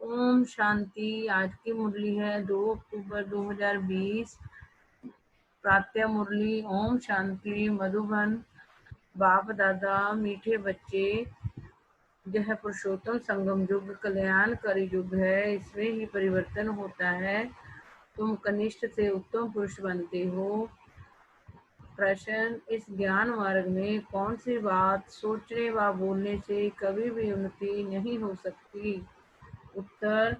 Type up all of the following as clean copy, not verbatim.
ओम शांति। आज की मुरली है 2 अक्टूबर 2020। प्रातः मुरली। ओम शांति। मधुबन। बाप दादा मीठे बच्चे, यह पुरुषोत्तम संगम युग कल्याणकारी युग है। इसमें ही परिवर्तन होता है। तुम कनिष्ठ से उत्तम पुरुष बनते हो। प्रश्न, इस ज्ञान मार्ग में कौन सी बात सोचने व बोलने से कभी भी उन्नति नहीं हो सकती? उत्तर,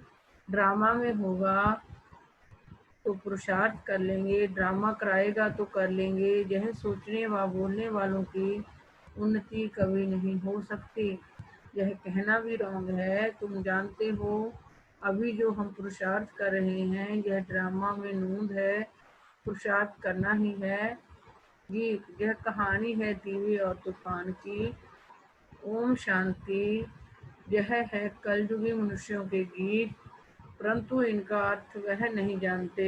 ड्रामा में होगा तो पुरुषार्थ कर लेंगे, ड्रामा कराएगा तो कर लेंगे। यह सोचने व बोलने वालों की उन्नति कभी नहीं हो सकती। यह कहना भी रॉन्ग है। तुम जानते हो अभी जो हम पुरुषार्थ कर रहे हैं यह ड्रामा में नूंद है। पुरुषार्थ करना ही है। यह कहानी है दीवे और तूफान की। ओम शांति। यह है कलयुगी मनुष्यों के गीत, परंतु इनका अर्थ वह नहीं जानते।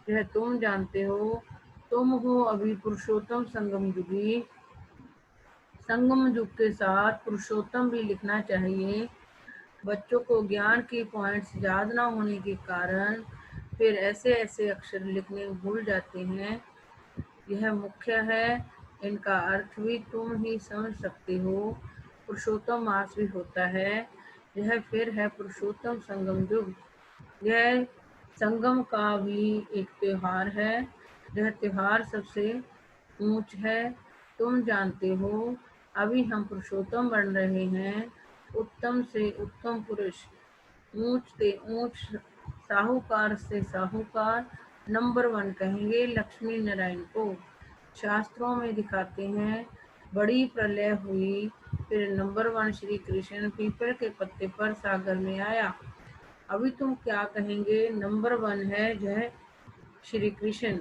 यह तुम जानते हो। तुम हो अभी पुरुषोत्तम संगम युगी। संगम युग के साथ पुरुषोत्तम भी लिखना चाहिए। बच्चों को ज्ञान की पॉइंट्स याद ना होने के कारण फिर ऐसे ऐसे अक्षर लिखने भूल जाते हैं। यह मुख्य है। इनका अर्थ भी तुम ही समझ सकते हो। पुरुषोत्तम मास भी होता है। यह फिर है पुरुषोत्तम संगम युग। यह संगम का भी एक त्योहार है। यह त्योहार सबसे ऊंच है। तुम जानते हो अभी हम पुरुषोत्तम बन रहे हैं। उत्तम से उत्तम पुरुष, ऊंच से ऊंच, साहूकार से साहूकार, नंबर 1 कहेंगे लक्ष्मी नारायण को। शास्त्रों में दिखाते हैं बड़ी प्रलय हुई, फिर नंबर 1 श्री कृष्ण पीपल के पत्ते पर सागर में आया। अभी तुम क्या कहेंगे? नंबर 1 है यह श्री कृष्ण,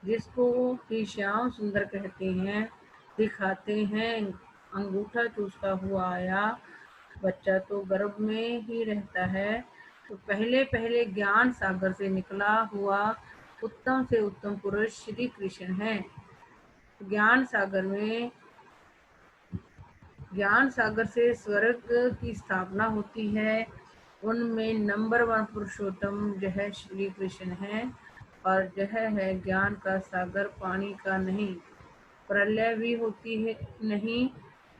जिसको कि श्याम सुंदर कहते हैं। दिखाते हैं अंगूठा चूसता हुआ आया। बच्चा तो गर्भ में ही रहता है। तो पहले पहले ज्ञान सागर से निकला हुआ उत्तम से उत्तम पुरुष श्री कृष्ण है। ज्ञान सागर से स्वर्ग की स्थापना होती है। उनमें नंबर 1 पुरुषोत्तम यह श्री कृष्ण है, और यह है ज्ञान का सागर, पानी का नहीं। प्रलय भी होती है नहीं।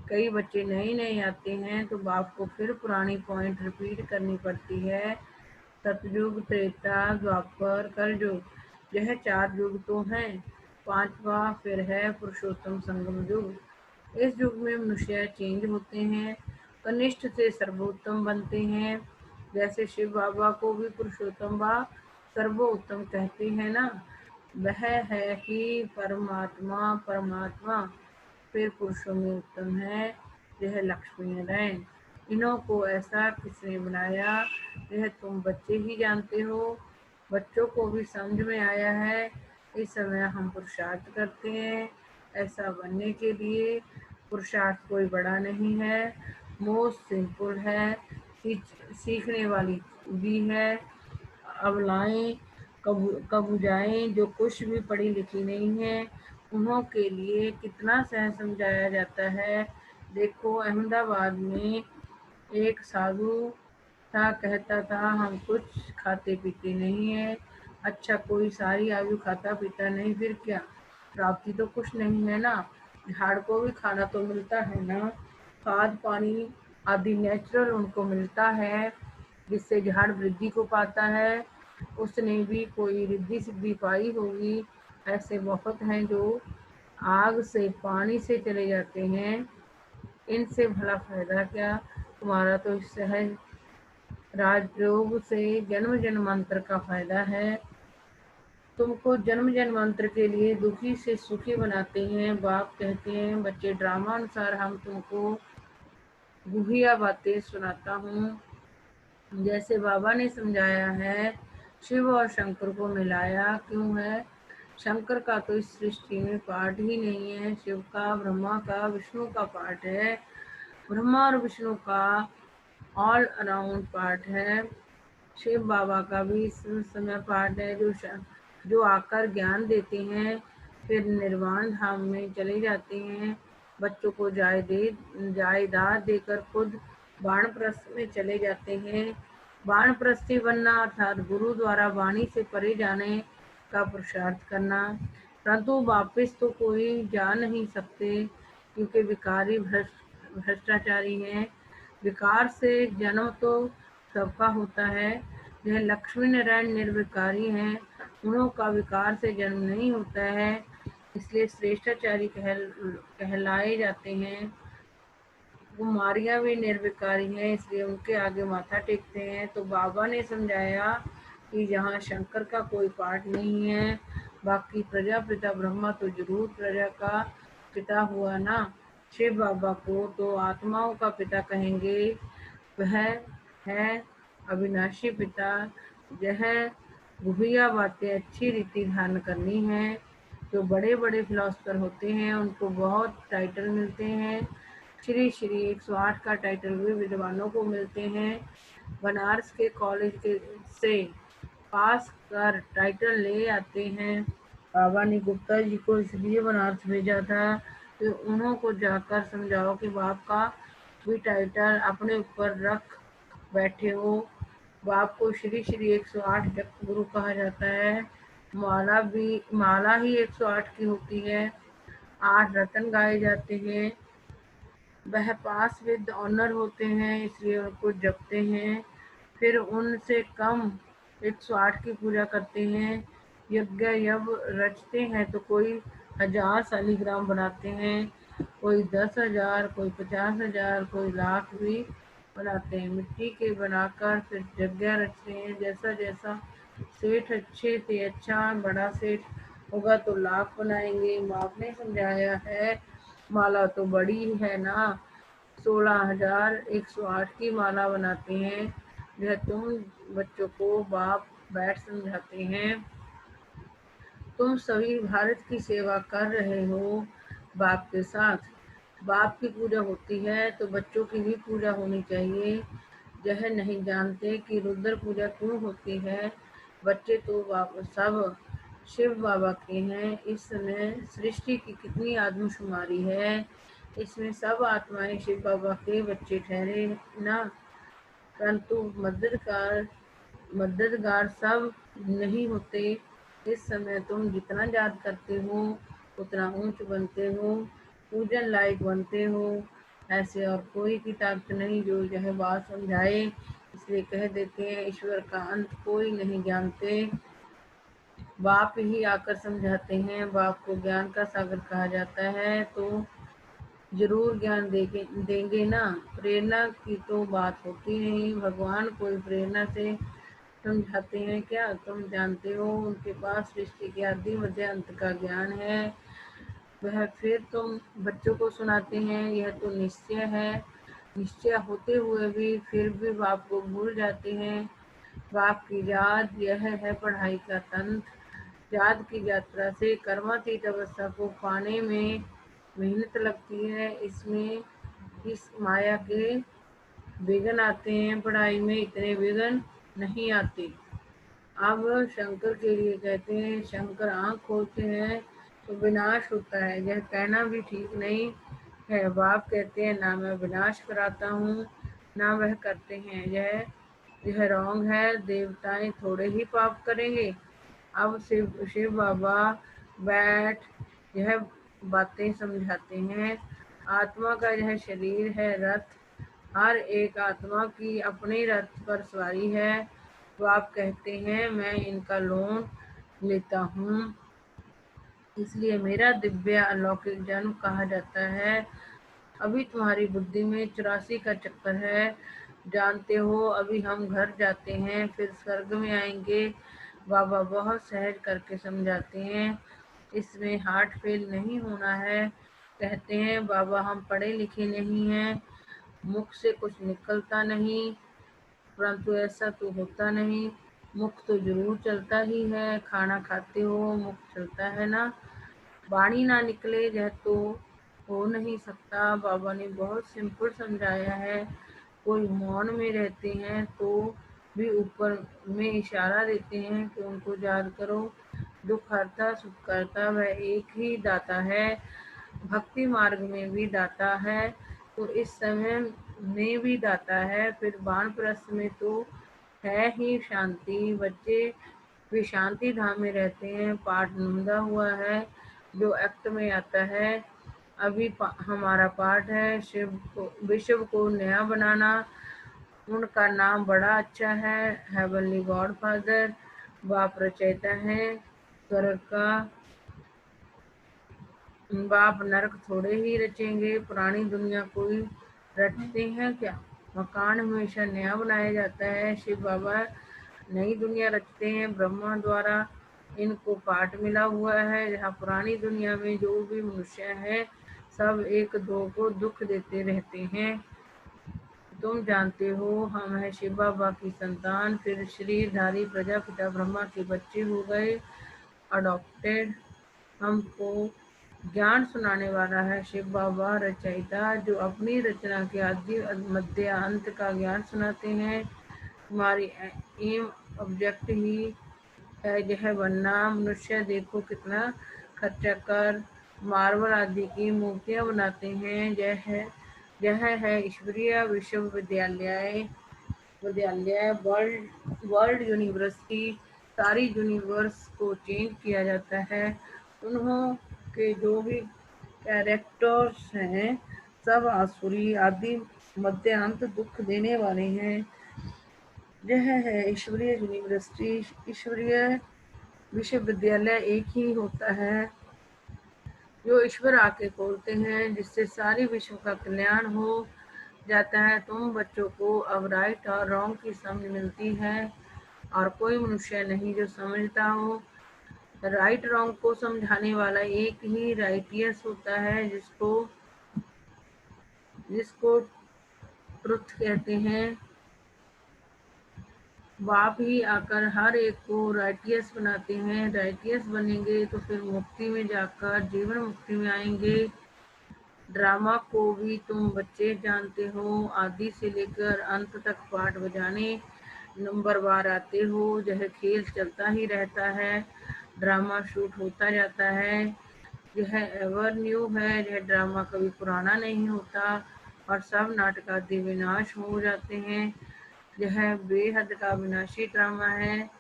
कई बच्चे नए नए आते हैं तो बाप को फिर पुरानी पॉइंट रिपीट करनी पड़ती है। सतयुग, त्रेता, द्वापर, कलयुग, यह 4 युग तो हैं। 5वां फिर है पुरुषोत्तम संगम युग। इस युग में मनुष्य चेंज होते हैं, कनिष्ठ से सर्वोत्तम बनते हैं। जैसे शिव बाबा को भी पुरुषोत्तम व सर्वोत्तम कहते हैं ना। वह है कि परमात्मा परमात्मा फिर पुरुषों में उत्तम है। यह लक्ष्मी नारायण। इन्हों को ऐसा किसने बनाया? यह तुम बच्चे ही जानते हो। बच्चों को भी समझ में आया है। इस समय हम पुरुषार्थ करते हैं ऐसा बनने के लिए। पुरुषार्थ कोई बड़ा नहीं है, मोस्ट सिंपल है, सीखने वाली भी है। अबलाएं कबूजाएं जो कुछ भी पढ़ी लिखी नहीं है, उन्हों के लिए कितना सह समझाया जाता है। देखो अहमदाबाद में एक साधु था, कहता था हम कुछ खाते पीते नहीं है। अच्छा, कोई सारी आयु खाता पीता नहीं, फिर क्या? प्राप्ति तो कुछ नहीं है ना। झाड़ को भी खाना तो मिलता है ना। खाद पानी आदि नेचुरल उनको मिलता है, जिससे झाड़ वृद्धि को पाता है। उसने भी कोई रिद्धि सिद्धि पाई होगी। ऐसे बहुत हैं जो आग से पानी से चले जाते हैं। इनसे भला फायदा क्या? तुम्हारा तो सहज राजयोग से जन्म जन्मांतर का फायदा है। तुमको जन्म जन्मांतर के लिए दुखी से सुखी बनाते हैं। बाप कहते हैं बच्चे ड्रामा अनुसार हम तुमको गुहिया बातें सुनाता हूँ। जैसे बाबा ने समझाया है, शिव और शंकर को मिलाया क्यों है? शंकर का तो इस सृष्टि में पार्ट ही नहीं है। शिव का, ब्रह्मा का, विष्णु का पार्ट है। ब्रह्मा और विष्णु का ऑल अराउंड पार्ट है। शिव बाबा का भी इस समय पार्ट है, जो आकर ज्ञान देते हैं, फिर निर्वाण धाम में चले जाते हैं। बच्चों को जायदाद देकर खुद वानप्रस्थ में चले जाते हैं। वानप्रस्थी बनना अर्थात गुरु द्वारा वाणी से परे जाने का पुरुषार्थ करना, परंतु वापिस तो कोई जा नहीं सकते क्योंकि विकारी भ्रष्टाचारी हैं। विकार से जन्म तो सबका होता है। यह लक्ष्मी नारायण निर्विकारी हैं, उन्हों का विकार से जन्म नहीं होता है, इसलिए श्रेष्ठाचारी कहलाए जाते हैं। कुमारियाँ भी निर्विकारी हैं, इसलिए उनके आगे माथा टेकते हैं। तो बाबा ने समझाया कि जहाँ शंकर का कोई पार्ट नहीं है, बाकी प्रजापिता ब्रह्मा तो जरूर प्रजा का पिता हुआ ना। शिव बाबा को तो आत्माओं का पिता कहेंगे, वह है अविनाशी पिता। यह गुहिया बातें अच्छी रीति ध्यान करनी है। जो बड़े बड़े फिलोसफर होते हैं उनको बहुत टाइटल मिलते हैं। श्री श्री 108 का टाइटल भी विद्वानों को मिलते हैं। बनारस के कॉलेज से पास कर टाइटल ले आते हैं। बाबा ने गुप्ता जी को इसलिए बनारस भेजा था कि उन्हों को जाकर समझाओ कि बाप का भी टाइटल अपने ऊपर रख बैठे हो। बाप को श्री श्री 108 जप गुरु कहा जाता है। माला ही 108 की होती है। 8 रतन गाए जाते हैं। वह पास विद ऑनर होते हैं, इसलिए उनको जपते हैं। फिर उनसे कम 108 की पूजा करते हैं। यज्ञ यव रचते हैं तो कोई 1000 शालिग्राम बनाते हैं, कोई 10,000, कोई 50,000, कोई लाख भी बनाते हैं। मिट्टी के बनाकर फिर यज्ञ रचते हैं। जैसा जैसा सेठ अच्छे से अच्छा बड़ा सेठ होगा तो लाख बनाएंगे। बाप ने समझाया है, माला तो बड़ी है ना, 16,108 की माला बनाते हैं। यह तुम बच्चों को बाप बैठ समझाते हैं। तुम सभी भारत की सेवा कर रहे हो बाप के साथ। बाप की पूजा होती है तो बच्चों की भी पूजा होनी चाहिए। यह नहीं जानते कि रुद्र पूजा क्यों होती है। बच्चे तो सब शिव बाबा के हैं। इस समय सृष्टि की कितनी आदमशुमारी है, इसमें सब आत्माएं शिव बाबा के बच्चे ठहरे ना। परंतु मददगार सब नहीं होते। इस समय तुम जितना याद करते हो उतना ऊंच बनते हो, पूजन लायक बनते हो। ऐसे और कोई की ताकत नहीं जो यह बात समझाए, इसलिए कह देते हैं ईश्वर का अंत कोई नहीं जानते। बाप ही आकर समझाते हैं। बाप को ज्ञान का सागर कहा जाता है, तो जरूर ज्ञान देंगे ना। प्रेरणा की तो बात होती नहीं, भगवान कोई प्रेरणा से समझाते हैं क्या? तुम जानते हो उनके पास सृष्टि के आदि मध्य अंत का ज्ञान है, वह फिर तुम बच्चों को सुनाते हैं। यह तो निश्चय है। निश्चय होते हुए भी फिर भी बाप को भूल जाते हैं। बाप की याद यह है पढ़ाई का तंत्र। याद की यात्रा से कर्मातीत अवस्था को पाने में मेहनत लगती है। इसमें इस माया के विघ्न आते हैं, पढ़ाई में इतने विघ्न नहीं आते। अब शंकर के लिए कहते हैं, शंकर आँख खोलते हैं तो विनाश होता है। यह कहना भी ठीक नहीं है। बाप कहते हैं ना मैं विनाश कराता हूँ ना वह करते हैं। यह रॉन्ग है। देवताएं थोड़े ही पाप करेंगे। अब शिव बाबा बैठ यह बातें समझाते हैं। आत्मा का यह शरीर है रथ, हर एक आत्मा की अपने रथ पर सवारी है। तो आप कहते हैं मैं इनका लोन लेता हूँ, इसलिए मेरा दिव्य अलौकिक जन्म कहा जाता है। अभी तुम्हारी बुद्धि में 84 का चक्कर है। जानते हो अभी हम घर जाते हैं फिर स्वर्ग में आएंगे। बाबा बहुत सहज करके समझाते हैं। इसमें हार्ट फेल नहीं होना है। कहते हैं बाबा हम पढ़े लिखे नहीं हैं, मुख से कुछ निकलता नहीं, परंतु ऐसा तो होता नहीं। मुख तो जरूर चलता ही है। खाना खाते हो मुख चलता है ना। वाणी ना निकले यह तो हो नहीं सकता। बाबा ने बहुत सिंपल समझाया है। कोई मौन में रहते हैं तो भी ऊपर में इशारा देते हैं कि उनको याद करो। दुख हरता सुख करता वह एक ही दाता है। भक्ति मार्ग में भी दाता है तो इस समय में भी दाता है। फिर वानप्रस्थ में तो है ही शांति। बच्चे भी शांति धाम में रहते हैं। पाठ नुमदा हुआ है जो एक्ट में आता है। अभी हमारा पाठ है विश्व को नया बनाना। उनका नाम बड़ा अच्छा है, हेवनली गॉड फादर। बाप रचयिता है स्वर्ग का। बाप नरक थोड़े ही रचेंगे, पुरानी दुनिया कोई रचते हैं क्या? मकान हमेशा नया बनाया जाता है। शिव बाबा नई दुनिया रचते हैं ब्रह्मा द्वारा। इनको पाठ मिला हुआ है जहाँ पुरानी दुनिया में जो भी मनुष्य है सब एक दो को दुख देते रहते हैं। तुम जानते हो हम है शिव बाबा की संतान। फिर शरीरधारी प्रजापिता ब्रह्मा के बच्चे हो गए, अडॉप्टेड। हमको ज्ञान सुनाने वाला है शिव बाबा रचयिता, जो अपनी रचना के आदि मध्य अंत का ज्ञान सुनाते हैं। हमारी एम ऑब्जेक्ट ही है यह बनना। मनुष्य देखो कितना खर्चा कर मार्बल आदि की मूर्तियां बनाते हैं। यह है ईश्वरीय विश्वविद्यालय वर्ल्ड यूनिवर्सिटी। सारी यूनिवर्स को चेंज किया जाता है। उन्हों के जो भी कैरेक्टर्स हैं सब आसुरी आदि मध्य अंत दुख देने वाले हैं। यह है ईश्वरीय यूनिवर्सिटी। ईश्वरीय विश्वविद्यालय एक ही होता है जो ईश्वर आके खोलते हैं, जिससे सारी विश्व का कल्याण हो जाता है। तुम बच्चों को अब राइट और रॉन्ग की समझ मिलती है और कोई मनुष्य नहीं जो समझता हो। राइट रॉन्ग को समझाने वाला एक ही राइटियस होता है, जिसको जिसको ट्रुथ कहते हैं। बाप ही आकर हर एक को राइटियस बनाते हैं। राइटियस बनेंगे तो फिर मुक्ति में जाकर जीवन मुक्ति में आएंगे। ड्रामा को भी तुम बच्चे जानते हो, आदि से लेकर अंत तक पाठ बजाने नंबर बार आते हो। यह खेल चलता ही रहता है, ड्रामा शूट होता जाता है। यह एवर न्यू है, यह ड्रामा कभी पुराना नहीं होता और सब नाटक आदि विनाश हो जाते हैं। यह बेहद का अविनाशी ड्रामा है।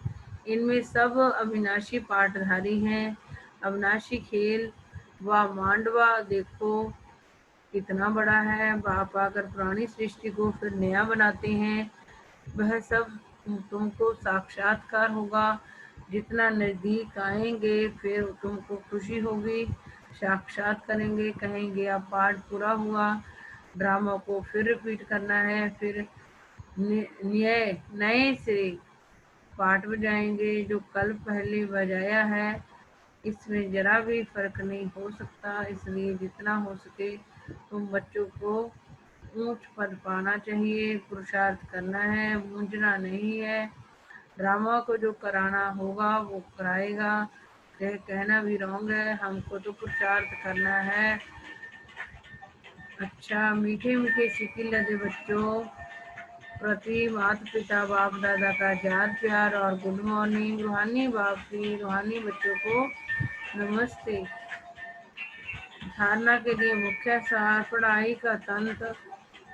इनमें सब अविनाशी पाठधारी हैं। अविनाशी खेल व मांडवा देखो कितना बड़ा है। बाप आकर पुरानी सृष्टि को फिर नया बनाते हैं। वह सब तुमको साक्षात्कार होगा। जितना नजदीक आएंगे फिर तुमको खुशी होगी। साक्षात करेंगे, कहेंगे अब पाठ पूरा हुआ। ड्रामा को फिर रिपीट करना है। फिर नए से पाठ बजाएंगे जो कल पहले बजाया है। इसमें जरा भी फर्क नहीं हो सकता। इसलिए जितना हो सके तुम बच्चों को ऊंच पद पाना चाहिए, पुरुषार्थ करना है, मूंझना नहीं है। ड्रामा को जो कराना होगा वो कराएगा। यह कहना भी रॉन्ग है, हमको तो पुरुषार्थ करना है। अच्छा, मीठे मीठे सिक्के लगे बच्चों प्रति माता पिता बाप दादा का याद प्यार और गुड मॉर्निंग। रूहानी बाप की रूहानी बच्चों को नमस्ते। धारणा के लिए मुख्य सार पढ़ाई का तंत्र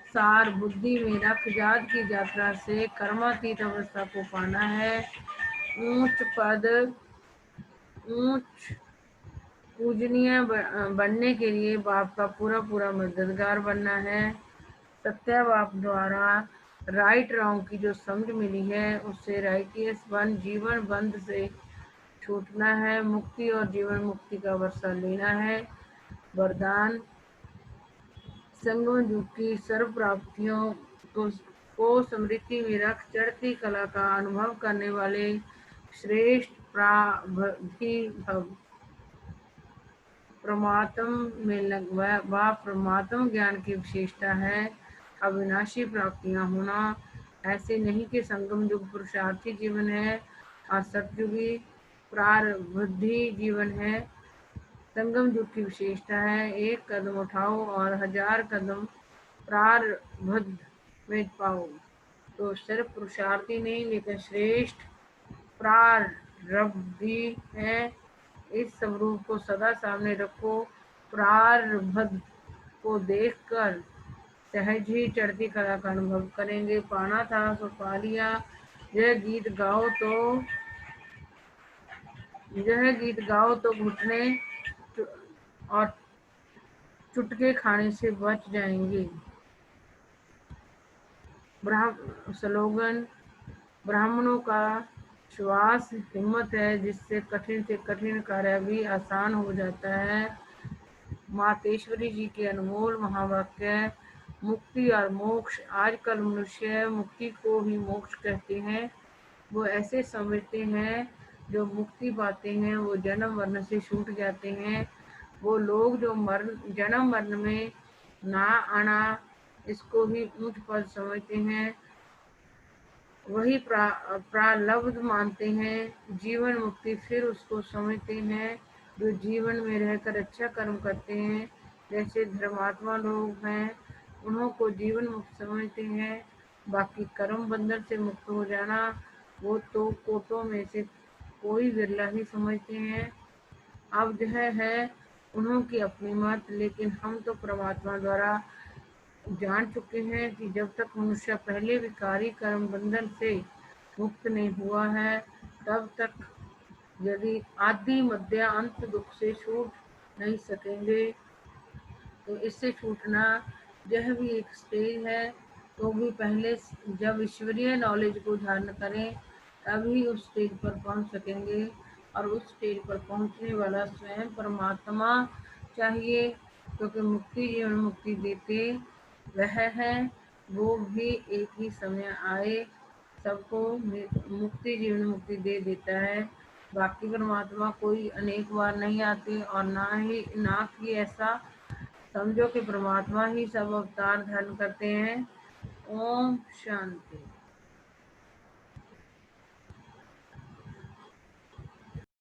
सार बुद्धि में रख जात की यात्रा से कर्मातीत अवस्था को पाना है। ऊंच पद ऊंच पूजनीय बनने के लिए बाप का पूरा पूरा मददगार बनना है। सत्या बाप द्वारा राइट रॉन्ग की जो समझ मिली है उससे राइटियस बन जीवन बंध से छूटना है। मुक्ति और जीवन मुक्ति का वर्षा लेना है। वरदान संगम युग की सर्व प्राप्तियों को समृद्धि में रख चढ़ती कला का अनुभव करने वाले श्रेष्ठ प्रारब्धी भव। परमात्म में परमात्म ज्ञान की विशेषता है अविनाशी प्राप्तियां होना। ऐसे नहीं कि संगम युग पुरुषार्थी जीवन है और सतयुगी प्रारब्धी जीवन है। संगम युग की विशेषता है एक कदम उठाओ और 1000 कदम प्रारब्ध में पाओ। तो सिर्फ पुरुषार्थी नहीं लेकिन श्रेष्ठ प्रारब्धी है। इस स्वरूप को सदा सामने रखो। प्रारब्ध को देखकर सहज ही चढ़ती कला का अनुभव करेंगे। पाना था तो पा लिया, यह गीत गाओ तो यह गीत गाओ तो घुटने और चुटके खाने से बच जाएंगे। स्लोगन: ब्राह्मणों का श्वास हिम्मत है, जिससे कठिन से कठिन कार्य भी आसान हो जाता है। मातेश्वरी जी के अनमोल महावाक्य: मुक्ति और मोक्ष। आजकल मनुष्य मुक्ति को ही मोक्ष कहते हैं। वो ऐसे समझते हैं जो मुक्ति पाते हैं वो जन्म मरण से छूट जाते हैं। वो लोग जो जन्म मरण में ना आना इसको ही ऊंच पद समझते हैं, वही प्रारब्ध मानते हैं। जीवन मुक्ति फिर उसको समझते हैं जो जीवन में रहकर अच्छा कर्म करते हैं। जैसे धर्मात्मा लोग हैं उन्हों को जीवन मुक्त समझते हैं। बाकी कर्म बंधन से मुक्त हो जाना वो तो कोटों में से कोई बिरला ही समझते हैं। अब यह है उन्हों की अपनी मत, लेकिन हम तो परमात्मा द्वारा जान चुके हैं कि जब तक मनुष्य पहले विकारी कर्म बंधन से मुक्त नहीं हुआ है तब तक यदि आदि मध्य अंत दुख से छूट नहीं सकेंगे। तो इससे छूटना यह भी एक स्टेज है। तो भी पहले जब ईश्वरीय नॉलेज को धारण करें तभी उस स्टेज पर पहुंच सकेंगे, और उस स्टेज पर पहुंचने वाला स्वयं परमात्मा चाहिए, क्योंकि मुक्ति जीवन मुक्ति देते वह है। वो भी एक ही समय आए सबको मुक्ति जीवन मुक्ति दे देता है। बाकी परमात्मा कोई अनेक बार नहीं आते, और ना कि ऐसा समझो कि परमात्मा ही सब अवतार धारण करते हैं। ओम शांति।